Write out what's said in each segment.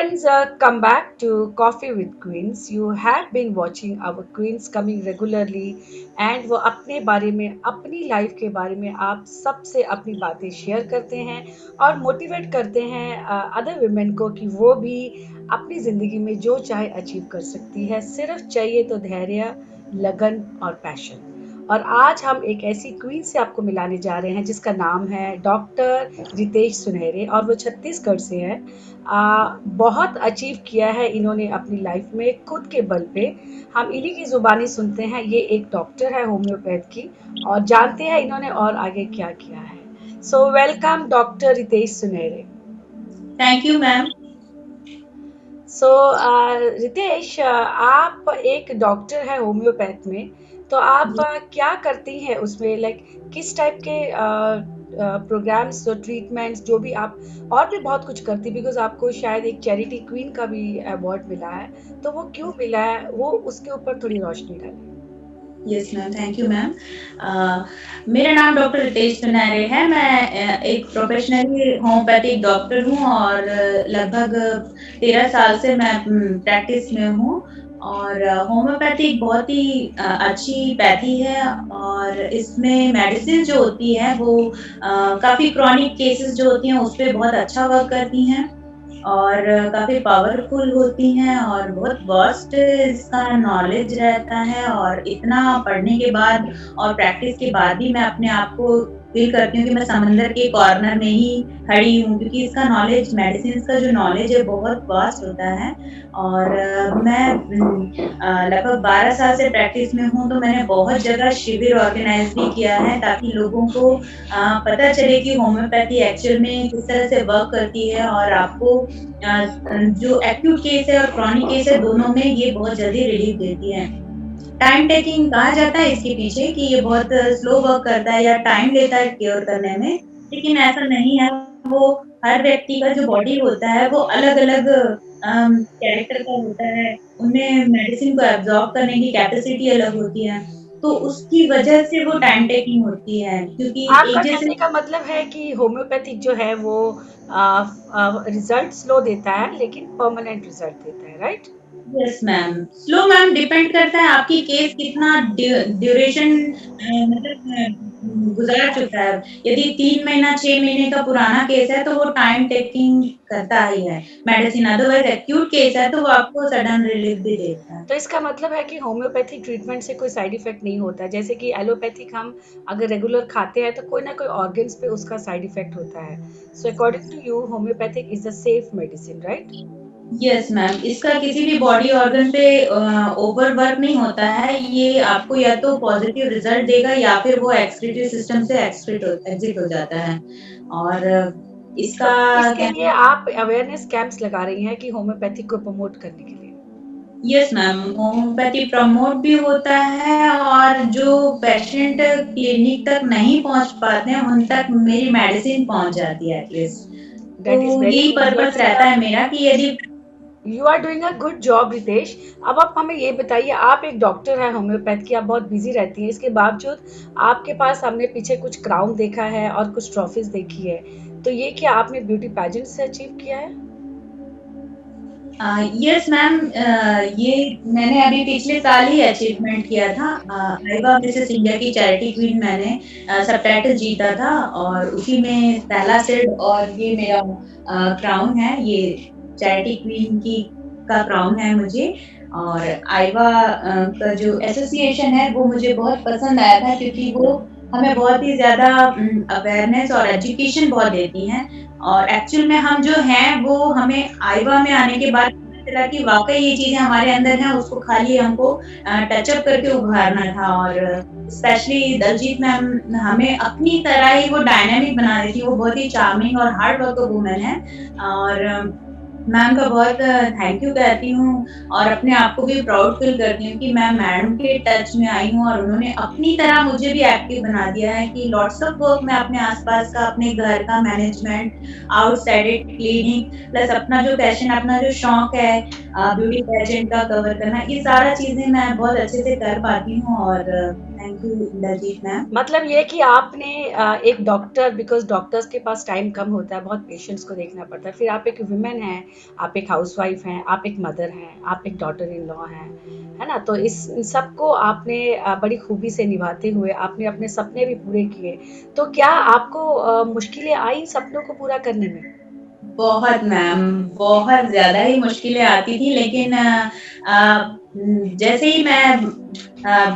friends, come back to Coffee with Queens. You have been watching our queens coming regularly and वो अपने बारे में अपनी life के बारे में आप सबसे अपनी बातें शेयर करते हैं और मोटिवेट करते हैं अदर वुमेन को कि वो भी अपनी ज़िंदगी में जो चाहे अचीव कर सकती है, सिर्फ चाहिए तो धैर्य, लगन और पैशन। और आज हम एक ऐसी क्वीन से आपको मिलाने जा रहे हैं जिसका नाम है डॉक्टर रितेश सुनहरे और वो छत्तीसगढ़ से है। बहुत अचीव किया है इन्होंने अपनी लाइफ में खुद के बल पे। हम इन्हीं की ज़ुबानी सुनते हैं। ये एक डॉक्टर है होम्योपैथ की और जानते हैं इन्होंने और आगे क्या किया है। So welcome doctor Ritesh Sunhare. Thank you ma'am. So Ritesh, आप एक डॉक्टर है होम्योपैथ में, तो आप क्या करती हैं उसमें, लाइक किस टाइप के प्रोग्राम्स, जो ट्रीटमेंट्स, जो भी आप और भी बहुत कुछ करती, बिकॉज आपको शायद एक चैरिटी क्वीन का भी अवार्ड मिला है, तो वो क्यों मिला है, वो उसके ऊपर थोड़ी रोशनी डालें। Yes ma'am, thank you ma'am. मेरा नाम डॉक्टर रितेश सुनारे है। मैं एक प्रोफेशनली होम्योपैथिक डॉक्टर हूँ और लगभग 13 साल से मैं प्रैक्टिस में हूँ। और होम्योपैथी एक बहुत ही अच्छी पैथी है और इसमें मेडिसिन जो होती है वो काफ़ी क्रॉनिक केसेस जो होती हैं उस पे बहुत अच्छा वर्क करती हैं और काफ़ी पावरफुल होती हैं और बहुत वास्ट इसका नॉलेज रहता है। और इतना पढ़ने के बाद और प्रैक्टिस के बाद भी मैं अपने आप को फ़ील करती हूँ कि मैं समंदर के कॉर्नर में ही खड़ी हूँ, क्योंकि इसका नॉलेज, मेडिसिन्स का जो नॉलेज है बहुत वास्ट होता है। और मैं लगभग 12 साल से प्रैक्टिस में हूँ, तो मैंने बहुत जगह शिविर ऑर्गेनाइज़ भी किया है ताकि लोगों को पता चले कि होम्योपैथी एक्चुअल में किस तरह से वर्क करती है। और आपको जो एक्यूट केस है और क्रॉनिक केस है, दोनों में ये बहुत जल्दी रिलीफ देती है। टाइम टेकिंग कहा जाता है इसके पीछे कि ये बहुत स्लो वर्क करता है या टाइम लेता है क्योर करने में, लेकिन ऐसा नहीं है। वो हर व्यक्ति का जो बॉडी होता है वो अलग-अलग कैरेक्टर का होता है। उनमें मेडिसिन को एब्ज़ॉर्ब करने की कैपेसिटी अलग होती है, तो उसकी वजह से वो टाइम टेकिंग होती है, क्योंकि आपका एक जैसे कहने का मतलब है कि होम्योपैथिक जो है वो रिजल्ट स्लो देता है लेकिन परमानेंट रिजल्ट देता है, right? Yes ma'am. Slow ma'am depend करता है आपकी केस कितना ड्यूरेशन मतलब गुज़ार चुका है। यदि 3 महीना 6 महीने का पुराना केस है तो वो टाइम टेकिंग करता ही है मेडिसिन, अदरवाइज़ एक्यूट केस है तो वो आपको सडन रिलीफ भी देता है। तो इसका मतलब है कि होम्योपैथिक ट्रीटमेंट से कोई साइड इफेक्ट नहीं होता है, जैसे कि एलोपैथिक हम अगर रेगुलर खाते हैं तो कोई ना कोई ऑर्गन्स पे उसका साइड इफेक्ट होता है। So according to you homeopathic is a safe medicine, right? Yes ma'am, इसका किसी भी बॉडी ऑर्गन पे ओवर वर्क नहीं होता है। ये आपको या तो पॉज़िटिव रिज़ल्ट देगा या फिर वो एक्सक्रीटरी सिस्टम से एग्ज़िट हो जाता है। और तो इसका इसके क्या लिए आप अवेयरनेस कैंप्स लगा रही हैं कि होम्योपैथिक को प्रमोट करने के लिए। यस मैम, होम्योपैथी प्रमोट भी होता है और जो पेशेंट क्लिनिक तक नहीं पहुँच पाते हैं, उन तक मेरी मेडिसिन पहुँच जाती है एटलीस्ट। दैट इज तो वेरी यही गुड। पर्पज़ रहता है मेरा कि यदि you are doing a good job Ritesh. अब आप हमें ये बताइए, आप एक डॉक्टर हैं होम्योपैथ की, आप बहुत बिजी रहती हैं, इसके बावजूद आपके पास हमने पीछे कुछ क्राउन देखा है और कुछ ट्रॉफीज देखी है, तो ये क्या आपने ब्यूटी पैजेंट से अचीव किया है? यस मैम, ये मैंने अभी पिछले साल ही अचीवमेंट किया था। आईवा मिसेस इंडिया की चैरिटी क्वीन मैंने सबटाइटल जीता था और उसी में पहला सिल्ड और ये मेरा क्राउन है, ये चैरिटी क्वीन की का क्राउन है मुझे। और आईवा का जो एसोसिएशन है वो मुझे बहुत पसंद आया था, क्योंकि वो हमें बहुत ही ज़्यादा अवेयरनेस और एजुकेशन बहुत देती हैं। और एक्चुअल में हम जो हैं वो हमें आईवा में आने के बाद पता चला कि वाक़ई ये चीज़ें हमारे अंदर हैं, उसको खाली हमको टच अप करके उभारना था। और स्पेशली दलजीत मैम हमें अपनी तरह ही वो डायनामिक बना रही थी। वो बहुत ही चार्मिंग और हार्ड वर्कर वुमन है। और मैम का बहुत थैंक यू कहती हूँ और अपने आप को भी प्राउड फ़ील करती हूँ कि मैं मैडम के टच में आई हूँ और उन्होंने अपनी तरह मुझे भी एक्टिव बना दिया है कि लॉट्स ऑफ वर्क मैं अपने आस-पास का, अपने घर का management, outside it cleaning, plus अपना जो पैशन, अपना जो शौक है ब्यूटी पेजेंट का कवर करना, ये सारा चीज़ें मैं बहुत अच्छे से कर पाती हूँ। और थैंक यू इंद्रजीत मैम। मतलब ये कि आपने एक डॉक्टर, बिकॉज़ डॉक्टर्स के पास टाइम कम होता है, बहुत पेशेंट्स को देखना पड़ता है। फिर आप एक वुमन हैं, आप एक हाउसवाइफ हैं, आप एक मदर हैं, आप एक डॉटर इन लॉ हैं, है ना? तो इस इन सबको आपने बड़ी खूबी से निभाते हुए आपने अपने सपने भी पूरे किए। तो क्या आपको मुश्किलें आई इन सपनों को पूरा करने में? बहुत मैम, बहुत ज़्यादा ही मुश्किलें आती थी लेकिन जैसे ही मैं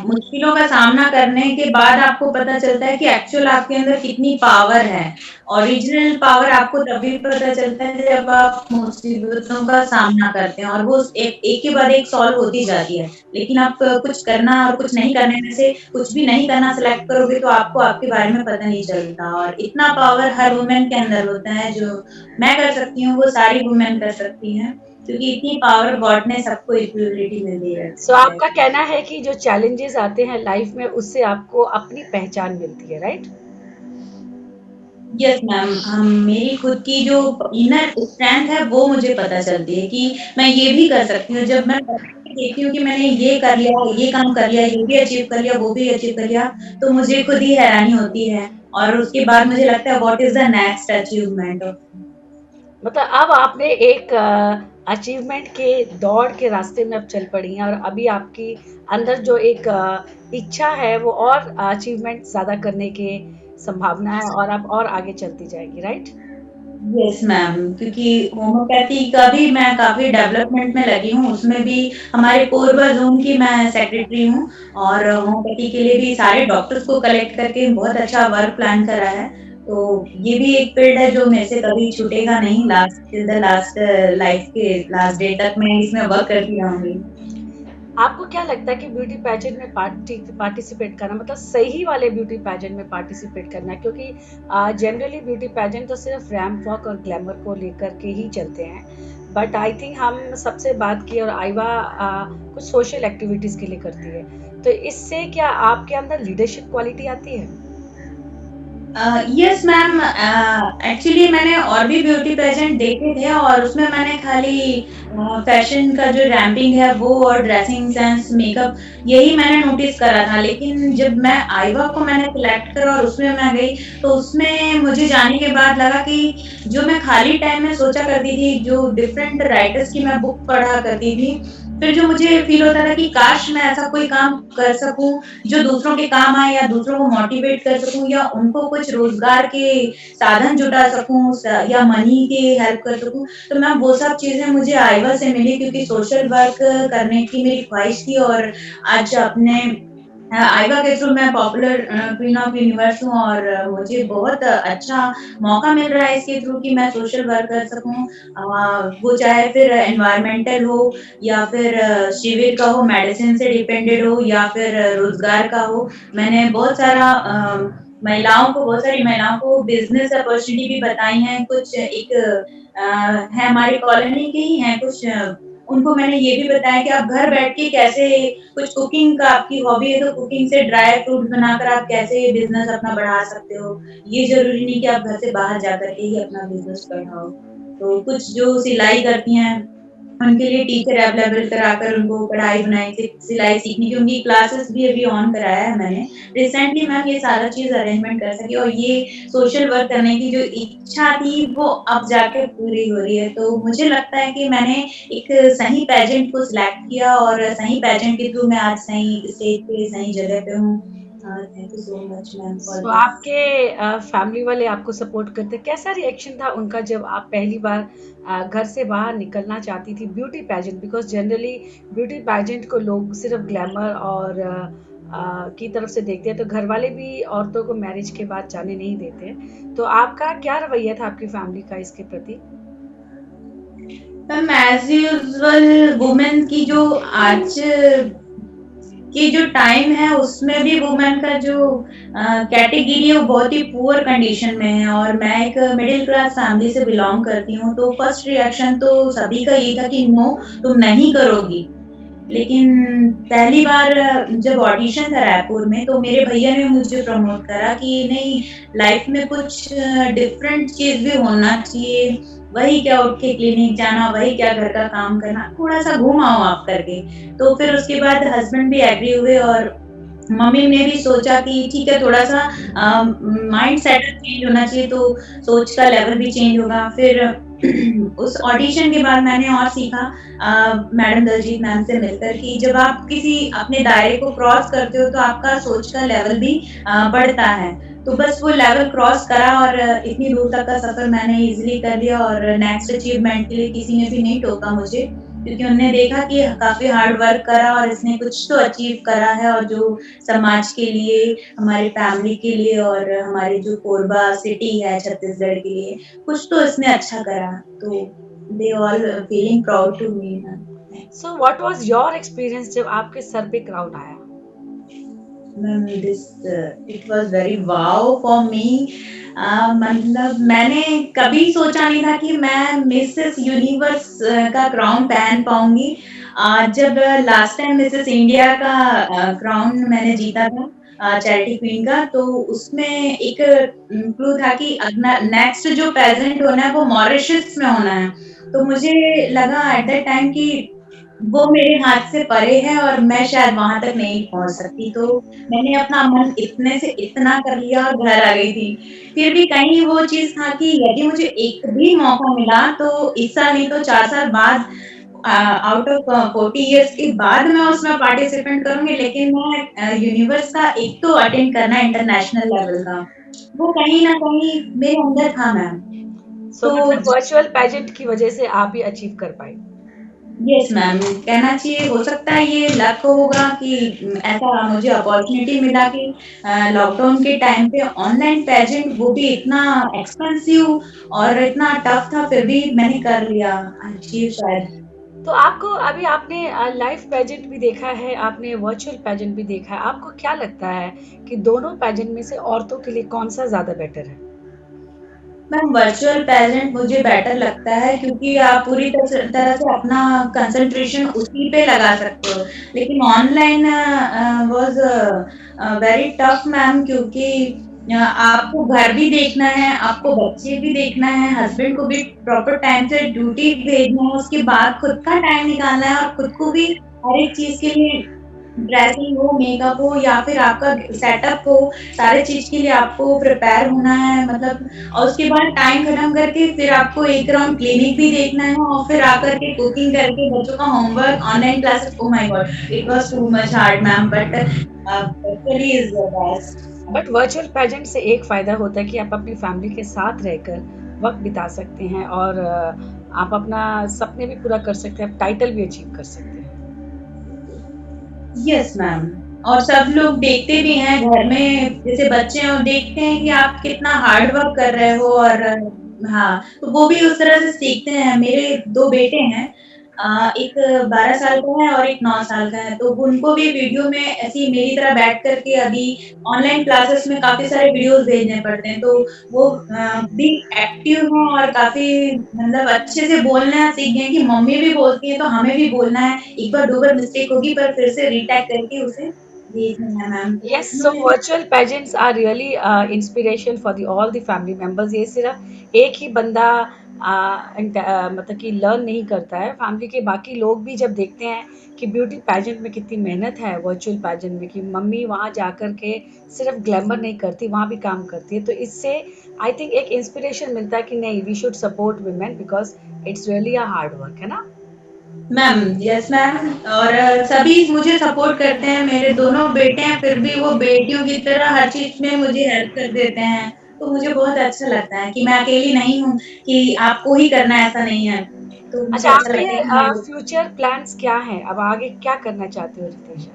मुश्किलों का सामना करने के बाद आपको पता चलता है कि एक्चुअल आपके अंदर कितनी पावर है। ओरिजिनल पावर आपको तभी पता चलता है जब आप मुसीबतों का सामना करते हैं और वो एक एक के बाद एक सॉल्व होती जाती है। लेकिन आप कुछ करना और कुछ नहीं करने में से कुछ भी नहीं करना सिलेक्ट करोगे तो आपको आपके बारे में पता नहीं चलता और इतना पावर हर वुमन के अंदर होता है जो मैं कर सकती हूँ, वो सारी वुमेन कर सकती हैं, क्योंकि इतनी पावर गॉड ने सबको इक्वलिटी में दे सो रखी है। आपका कहना है कि जो चैलेंजेस आते हैं लाइफ में, उससे आपको अपनी पहचान मिलती है, राइट? यस मैम, मेरी खुद की जो इनर स्ट्रेंथ है वो मुझे पता चलती है कि मैं ये भी कर सकती हूँ। जब मैं देखती हूँ कि मैंने ये कर लिया, ये काम कर लिया, ये भी अचीव कर लिया, वो भी अचीव कर लिया, तो मुझे खुद ही हैरानी होती है और उसके बाद मुझे लगता है what is the next achievement of मतलब अब आपने एक अचीवमेंट के दौड़ के रास्ते में अब चल पड़ी हैं, और अभी आपकी अंदर जो एक इच्छा है वो और अचीवमेंट ज़्यादा करने की संभावना है, और आप और आगे चलती जाएगी, राइट? यस मैम, क्योंकि होम्योपैथी का भी मैं काफ़ी डेवलपमेंट में लगी हूँ, उसमें भी हमारे कोरबा ज़ोन की मैं सेक्रेटरी हूँ और होम्योपैथी के लिए भी सारे डॉक्टर्स को कलेक्ट करके बहुत अच्छा वर्क प्लान करा है। तो ये भी एक फील्ड है जो मेरे से कभी छूटेगा नहीं, last till the last life के लास्ट डे तक मैं इसमें वर्क करती रहूँगी। आपको क्या लगता है कि ब्यूटी पैजेंट में पार्टिसिपेट करना, मतलब सही वाले ब्यूटी पैजेंट में पार्टिसिपेट करना है? क्योंकि जनरली ब्यूटी पैजेंट तो सिर्फ रैंप वॉक और ग्लैमर को लेकर के ही चलते हैं, बट आई थिंक हम सबसे बात की, और आइवा कुछ सोशल एक्टिविटीज के लिए करती है, तो इससे क्या आपके अंदर लीडरशिप क्वालिटी आती है? यस मैम, एक्चुअली मैंने और भी ब्यूटी पेजेंट देखे थे और उसमें मैंने खाली फैशन का जो रैंपिंग है वो और ड्रेसिंग सेंस मेकअप यही मैंने नोटिस करा था, लेकिन जब मैं आईवा को मैंने सिलेक्ट करा और उसमें मैं गई तो उसमें मुझे जाने के बाद लगा कि जो मैं खाली टाइम में सोचा करती थी, जो डिफरेंट राइटर्स की मैं बुक पढ़ा करती थी, फिर जो मुझे फील होता था कि काश मैं ऐसा कोई काम कर सकूं जो दूसरों के काम आए या दूसरों को मोटिवेट कर सकूं या उनको कुछ रोजगार के साधन जुटा सकूं या मनी के हेल्प कर सकूं, तो मैं वो सब चीजें मुझे आईवा से मिली क्योंकि सोशल वर्क करने की मेरी ख्वाहिश थी और आज अपने आईवा के थ्रू मैं पॉपुलर क्वीन ऑफ यूनिवर्स हूँ और मुझे बहुत अच्छा मौका मिल रहा है इसके थ्रू कि मैं सोशल वर्क कर सकूं, वो चाहे फिर एनवायरमेंटल हो या फिर शिविर का हो, मेडिसिन से डिपेंडेड हो या फिर रोजगार का हो। मैंने बहुत सारी महिलाओं को बिज़नेस अपॉर्च्युनिटी भी बताई हैं, कुछ एक है हमारी कॉलोनी के ही हैं कुछ, उनको मैंने ये भी बताया कि आप घर बैठ के कैसे कुछ कुकिंग का आपकी हॉबी है तो कुकिंग से ड्राई फ्रूट बनाकर आप कैसे बिज़नेस अपना बढ़ा सकते हो। ये ज़रूरी नहीं कि आप घर से बाहर जाकर के ही अपना बिज़नेस बढ़ाओ। तो कुछ जो सिलाई करती हैं उनके लिए टीचर अवेलेबल कराकर उनको कढ़ाई-बुनाई से सिलाई सीखने की उनकी क्लासेस भी अभी ऑन कराया है मैंने। रिसेंटली मैम ये सारा चीज़ अरेंजमेंट कर सकी और ये सोशल वर्क करने की जो इच्छा थी वो अब जाके पूरी हो रही है। तो मुझे लगता है कि मैंने एक सही पेजेंट को सिलेक्ट किया और सही पेजेंट के थ्रू मैं आज सही स्टेज पे, सही जगह पे हूँ। Thank you so much ma'am for so this. आपके फैमिली वाले आपको सपोर्ट करते, कैसा रिएक्शन था उनका जब आप पहली बार घर से बाहर निकलना चाहती थी beauty pageant? Because generally beauty pageant को लोग सिर्फ ग्लैमर और की तरफ से देखते हैं, तो घर वाले भी औरतों को मैरिज के बाद जाने नहीं देते, तो आपका क्या रवैया था आपकी फैमिली का इसके प्रति? मैम एज़ यूजुअल वुमेन की जो आज कि जो टाइम है उसमें भी वुमेन का जो कैटेगरी है वो बहुत ही पुअर कंडीशन में है और मैं एक मिडिल क्लास फैमिली से बिलोंग करती हूँ तो फर्स्ट रिएक्शन तो सभी का ये था कि नो तुम नहीं करोगी। लेकिन पहली बार जब ऑडिशन था रायपुर में तो मेरे भैया ने मुझे प्रमोट करा कि नहीं लाइफ में कुछ डिफरेंट चीज भी होना चाहिए, वही क्या उठ के क्लिनिक जाना, वही क्या घर का काम करना, थोड़ा सा घूम आओ आप करके। तो फिर उसके बाद हस्बैंड भी एग्री हुए और मम्मी ने भी सोचा कि ठीक है थोड़ा-सा माइंड सेटअप चेंज होना चाहिए तो सोच का लेवल भी चेंज होगा। फिर उस ऑडिशन के बाद मैंने और सीखा मैडम दलजीत मैम से मिलकर कि जब आप किसी अपने दायरे को क्रॉस करते हो तो आपका सोच का लेवल भी बढ़ता है। तो बस वो लेवल क्रॉस करा और इतनी दूर तक का सफ़र मैंने ईज़िली कर लिया और नेक्स्ट अचीवमेंट के लिए किसी ने भी नहीं टोका मुझे। क्योंकि उन्होंने देखा कि काफ़ी हार्ड वर्क करा और इसने कुछ तो अचीव करा है और जो समाज के लिए, हमारी फैमिली के लिए और हमारी जो कोरबा सिटी है छत्तीसगढ़ के लिए, कुछ तो इसने अच्छा करा। तो they all feeling proud to me ma'am. So what was your experience जब आपके सर पे क्राउन आया? Ma'am this it was very wow for me मतलब मैंने कभी सोचा नहीं था कि मैं मिसेस यूनिवर्स का क्राउन पहन पाऊँगी। जब लास्ट टाइम मिसेस इंडिया का क्राउन मैंने जीता था चैरिटी क्वीन का, तो उसमें एक क्लू था कि अगना नेक्स्ट जो पेजेंट होना है वो मॉरिशस में होना है। तो मुझे लगा एट दैट टाइम कि वो मेरे हाथ से परे है और मैं शायद वहाँ तक नहीं पहुँच सकती, तो मैंने अपना मन इतने से इतना कर लिया और घर आ गई थी। फिर भी कहीं वो चीज़ था कि यदि मुझे एक भी मौका मिला तो इस साल नहीं तो 4 साल बाद आउट ऑफ 40 इयर्स के बाद मैं उसमें पार्टिसिपेंट करूँगी, लेकिन मैं यूनिवर्स का एक तो अटेंड करना है इंटरनेशनल लेवल का, वो कहीं न कहीं मेरे अंदर था मैम। सो तो मतलब वर्चुअल पेजेंट की वजह से आप ये अचीव कर पाई। यस मैम, कहना चाहिए हो सकता है ये लक होगा कि ऐसा मुझे अपॉर्च्युनिटी मिला कि लॉकडाउन के टाइम पे ऑनलाइन पेजेंट वो भी इतना एक्सपेंसिव और इतना टफ था फिर भी मैंने कर लिया अचीव शायद। तो आपको अभी आपने लाइव पेजेंट भी देखा है, आपने वर्चुअल पेजेंट भी देखा है। आपको क्या लगता है कि दोनों पेजेंट में से औरतों के लिए कौन-सा ज़्यादा बेटर है? मैम वर्चुअल पेजेंट मुझे बेटर लगता है क्योंकि आप पूरी तरह से अपना कंसंट्रेशन उसी पे लगा सकते हो। लेकिन online was very tough ma'am क्योंकि आपको घर भी देखना है, आपको बच्चे भी देखना है, हस्बैंड को भी प्रॉपर टाइम से ड्यूटी भेजना है, उसके बाद खुद का टाइम निकालना है और खुद को भी हर एक चीज़ के लिए ड्रेसिंग हो, मेकअप हो या फिर आपका सेटअप हो, सारे चीज़ के लिए आपको प्रिपेयर होना है मतलब और उसके बाद टाइम खत्म करके फिर आपको एक राउंड क्लिनिक भी देखना है और फिर आकर के कुकिंग करके बच्चों का homework, online classes oh my god! It was too much hard ma'am but virtually is the best. But virtual pageant से एक फ़ायदा होता है कि आप अपनी फैमिली के साथ रहकर वक़्त बिता सकते हैं और आप अपना सपने भी पूरा कर सकते हैं, आप टाइटल भी अचीव कर सकते हैं। यस मैम और सब लोग देखते भी हैं घर में जैसे बच्चे हैं वो देखते हैं कि आप कितना हार्ड वर्क कर रहे हो और हाँ, तो वो भी उस तरह से सीखते हैं। मेरे 2 बेटे हैं एक 12 साल का है और एक 9 साल का है, तो उनको भी वीडियो में ऐसे ही मेरी तरह बैठ कर के अभी ऑनलाइन क्लासेस में काफ़ी सारे वीडियोज़ भेजने पड़ते हैं, तो वो भी एक्टिव हैं और काफ़ी मतलब अच्छे से बोलना सीख गए हैं कि मम्मी भी बोलती हैं, तो हमें भी बोलना है। एक बार 2 बार मिस्टेक होगी पर फिर से रीटाइप करके उसे भेजना है ma'am. Yes, so virtual pageants are really inspiration for the all the family members. ये सिर्फ एक ही बंदा मतलब कि लर्न नहीं करता है, फैमिली के बाकी लोग भी जब देखते हैं कि ब्यूटी पैजेंट में कितनी मेहनत है, वर्चुअल पैजेंट में कि मम्मी वहाँ जा कर के सिर्फ ग्लैमर नहीं करती, वहाँ भी काम करती है, तो इससे आई थिंक एक इंस्पिरेशन मिलता है कि नहीं, we should support women because it's really a hard work, है ना? मैम यस मैम और सभी मुझे सपोर्ट करते हैं, मेरे दोनों बेटे हैं फिर भी वो बेटियों की तरह हर चीज़ में मुझे हेल्प कर देते हैं। तो मुझे बहुत अच्छा लगता है कि मैं अकेली नहीं हूँ कि आपको ही करना है ऐसा नहीं है। तो मुझे अच्छा, अच्छा लगता आपके है कि ये फ्यूचर प्लान्स क्या हैं? अब आगे क्या करना चाहते हो रितेश?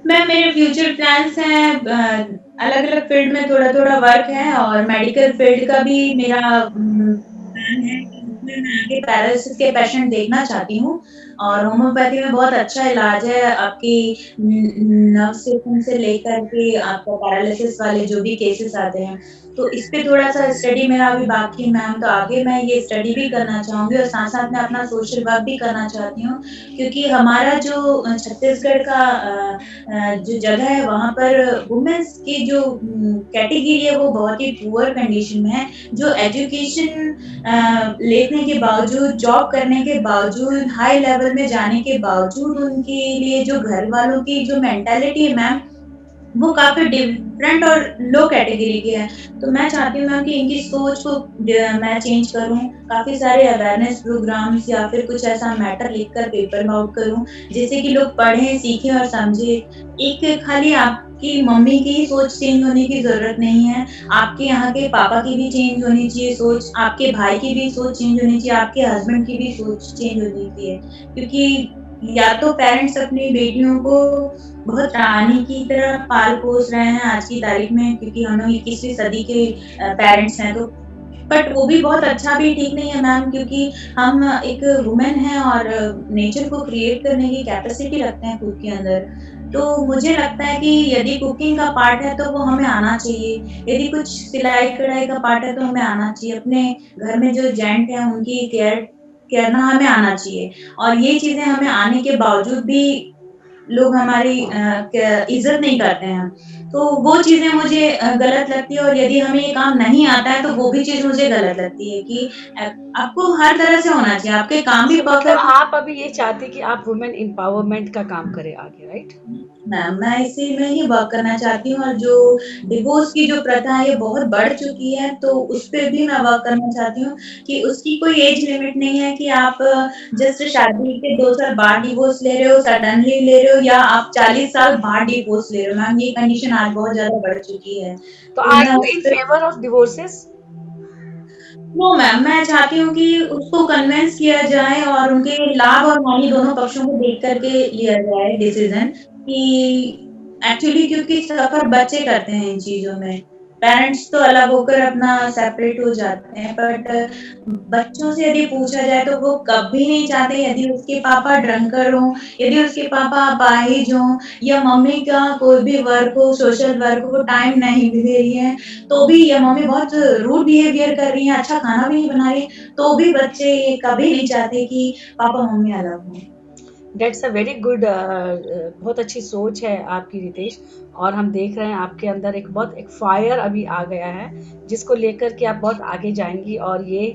मैम मेरे फ्यूचर प्लान्स हैं अलग-अलग फ़ील्ड में थोड़ा-थोड़ा वर्क है और मेडिकल फ़ील्ड का भी मेरा प्लान है कि उसमें मैं आगे पैरालिसिस के पेशेंट देखना चाहती हूँ और होम्योपैथी में बहुत अच्छा इलाज है आपकी नर्व सिस्टम से लेकर के आपका पैरालिसिस वाले जो भी केसेस आते हैं। तो इस पे थोड़ा-सा स्टडी मेरा अभी बाकी है मैम, तो आगे मैं ये स्टडी भी करना चाहूँगी और साथ-साथ मैं अपना सोशल वर्क भी करना चाहती हूँ क्योंकि हमारा जो छत्तीसगढ़ का जो जगह है वहाँ पर वुमेन्स की जो कैटेगरी है वो बहुत ही पुअर कंडीशन में है। जो एजुकेशन लेने के बावजूद, जॉब करने के बावजूद, हाई लेवल में जाने के बावजूद उनके लिए जो घर वालों की जो मेंटालिटी है मैम, वो काफ़ी डिफरेंट और लो कैटेगरी की है। तो मैं चाहती हूँ मैम कि इनकी सोच को मैं चेंज करूँ, काफ़ी सारे अवेयरनेस प्रोग्राम्स या फिर कुछ ऐसा मैटर लिखकर पेपर में आउट करूँ, जिससे कि लोग पढ़ें, सीखें और समझें। एक खाली आपकी मम्मी की ही सोच चेंज होने की ज़रूरत नहीं है, आपके यहाँ के पापा की भी चेंज होनी चाहिए सोच, आपके भाई की भी सोच चेंज होनी चाहिए, आपके हस्बैंड की भी सोच चेंज होनी चाहिए। क्योंकि या तो पेरेंट्स अपनी बेटियों को बहुत रानी की तरह पाल-पोस रहे हैं आज की तारीख में, क्योंकि हम लोग 21वीं सदी के पेरेंट्स हैं, तो बट वो भी बहुत अच्छा भी ठीक नहीं है मैम, क्योंकि हम एक वुमेन हैं और नेचर को क्रिएट करने की कैपेसिटी रखते हैं खुद के अंदर। तो मुझे लगता है कि यदि कुकिंग का पार्ट है तो वो हमें आना चाहिए, यदि कुछ सिलाई-कढ़ाई का पार्ट है तो हमें आना चाहिए। अपने घर में जो जेंट हैं उनकी केयर करना हमें आना चाहिए, और ये चीज़ें हमें आने के बावजूद भी लोग हमारी इज़्ज़त नहीं करते हैं। तो वो चीज़ें मुझे गलत लगती है, और यदि हमें ये काम नहीं आता है तो वो भी चीज़ मुझे गलत लगती है कि अ, आपको हर तरह से होना चाहिए, आपके काम भी सो मतलब परफेक्ट। आप अभी ये चाहते कि आप वुमेन एम्पावरमेंट का काम करें आगे, राइट? मैम, मैं इसी में ही वर्क करना चाहती हूँ, और जो डिवोर्स की जो प्रथा है ये बहुत बढ़ चुकी है, तो उस पे भी मैं वर्क करना चाहती हूँ कि उसकी कोई एज लिमिट नहीं है कि आप जस्ट शादी के 2 साल बाद डिवोर्स ले रहे हो, सडनली ले रहे हो, या आप 40 साल बाद डिवोर्स ले रहे हो। मैम, ये कंडीशन आज बहुत ज़्यादा बढ़ चुकी है। तो तो आर मैं यू उस इन पे favour of divorces? No ma'am, मैं चाहती हूँ कि उसको कन्विंस किया जाए और उनके लाभ और हानि दोनों पक्षों को देख कर के लिया जाए डिसीज़न, कि एक्चुअली क्योंकि सफ़र बच्चे करते हैं इन चीज़ों में। पेरेंट्स तो अलग होकर अपना सेपरेट हो जाते हैं, बट बच्चों से यदि पूछा जाए तो वो कभी नहीं चाहते यदि उसके पापा ड्रंकर हों, यदि उसके पापा अपाहिज हों, या मम्मी का कोई भी वर्क हो, सोशल वर्क हो, वो टाइम नहीं दे रही है, तो भी या मम्मी बहुत रूड बिहेवियर कर रही हैं, अच्छा खाना भी नहीं बना रही, तो भी बच्चे ये कभी नहीं चाहते कि पापा-मम्मी अलग हों। दैट्स अ वेरी गुड, बहुत अच्छी सोच है आपकी रितेश। और हम देख रहे हैं आपके अंदर एक बहुत एक फायर अभी आ गया है, जिसको लेकर के आप बहुत आगे जाएंगी। और ये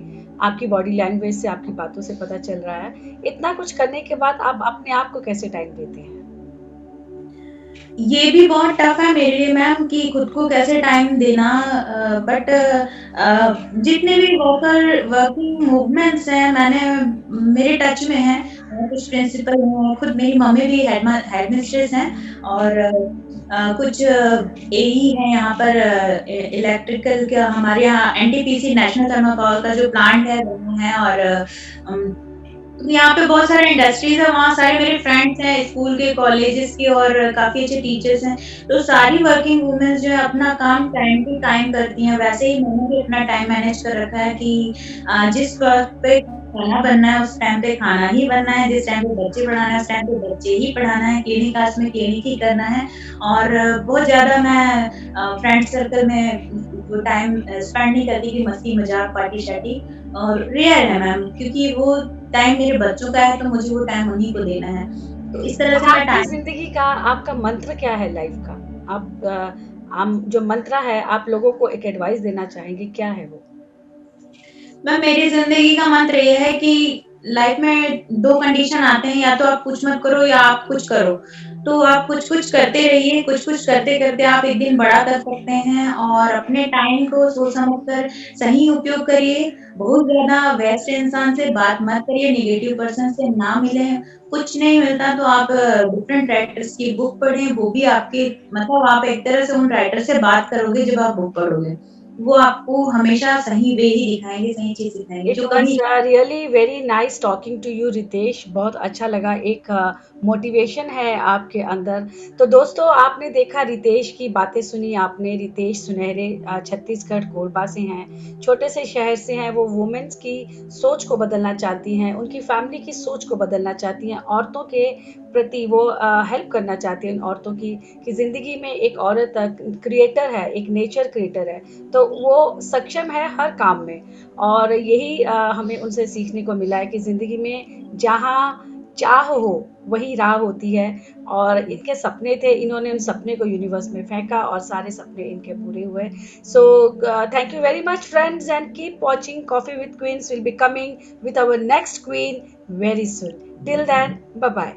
आपकी बॉडी लैंग्वेज से, आपकी बातों से पता चल रहा है। इतना कुछ करने के बाद आप अपने आप को कैसे टाइम देते हैं? ये भी बहुत टफ है मेरे लिए मैम कि खुद को कैसे टाइम देना, बट जितने भी वर्किंग मूवमेंट्स हैं, मैंने मेरे टच में हैं, कुछ प्रिंसिपल हैं, खुद मेरी मम्मी भी हेडमिस्ट्रेस हैं, और कुछ एई हैं यहाँ पर, इलेक्ट्रिकल का हमारे यहाँ एनटीपीसी नेशनल थर्मल पावर का जो प्लांट है वो है, और अम, यहाँ पे बहुत सारे इंडस्ट्रीज़ हैं, वहाँ सारे मेरे फ्रेंड्स हैं, स्कूल के, कॉलेजेस के, और काफ़ी अच्छे टीचर्स हैं। तो सारी वर्किंग वुमेन्स जो है अपना काम टाइम टू टाइम करती हैं, वैसे ही मैंने भी अपना टाइम मैनेज कर रखा है कि जिस वक़्त पे खाना बनना है उस टाइम पे खाना ही बनना है, जिस टाइम पे बच्चे पढ़ाना है उस टाइम पे बच्चे ही पढ़ाना है, क्लिनिक आवर्स में क्लिनिक ही करना है, और बहुत ज़्यादा मैं फ्रेंड सर्कल में वो टाइम स्पेंड नहीं करती कि मस्ती-मज़ाक, पार्टी-शार्टी, और रेयर है मैम, क्योंकि वो टाइम मेरे बच्चों का है तो मुझे वो टाइम उन्हीं को देना है। तो इस तरह तो से मैं आपकी टाइम। ज़िंदगी का आपका मंत्र क्या है लाइफ़ का? आप आम जो मंत्र है, आप लोगों को एक एडवाइस देना चाहेंगे, क्या है वो? मैम, मेरी ज़िंदगी का मंत्र ये है कि लाइफ में 2 कंडीशन आते हैं, या तो आप कुछ मत करो या आप कुछ करो। तो आप कुछ-कुछ करते रहिए, कुछ-कुछ करते-करते आप एक दिन बड़ा कर सकते हैं, और अपने टाइम को सोच समझ कर सही उपयोग करिए। बहुत ज़्यादा व्यस्त इंसान से बात मत करिए, नेगेटिव पर्सन से ना मिलें। कुछ नहीं मिलता तो आप डिफरेंट राइटर्स की बुक पढ़ें, वो भी आपके मतलब आप एक तरह से उन राइटर से बात करोगे जब आप बुक पढ़ोगे। वो आपको हमेशा सही वे ही दिखाएँगे, सही चीज़ सिखाएँगे, इट जो वाज़ कभी। Really very nice talking to you Ritesh. बहुत अच्छा लगा, एक मोटिवेशन है आपके अंदर। तो दोस्तों, आपने देखा, रितेश की बातें सुनी आपने। रितेश सुनहरे छत्तीसगढ़ कोरबा से हैं, छोटे से शहर से हैं। वो वुमेन्स की सोच को बदलना चाहती हैं, उनकी फैमिली की सोच को बदलना चाहती हैं, औरतों के प्रति वो हेल्प करना चाहती हैं उन औरतों की, कि ज़िंदगी में एक औरत क्रिएटर है, एक नेचर क्रिएटर है, तो वो सक्षम है हर काम में। और यही हमें उनसे सीखने को मिला है कि ज़िंदगी में जहाँ चाह हो वही राह होती है। और इनके सपने थे, इन्होंने उन सपने को यूनिवर्स में फेंका और सारे सपने इनके पूरे हुए। So thank you very much friends, and keep watching coffee with queens. Will be coming with our next queen very soon. Till then, bye bye.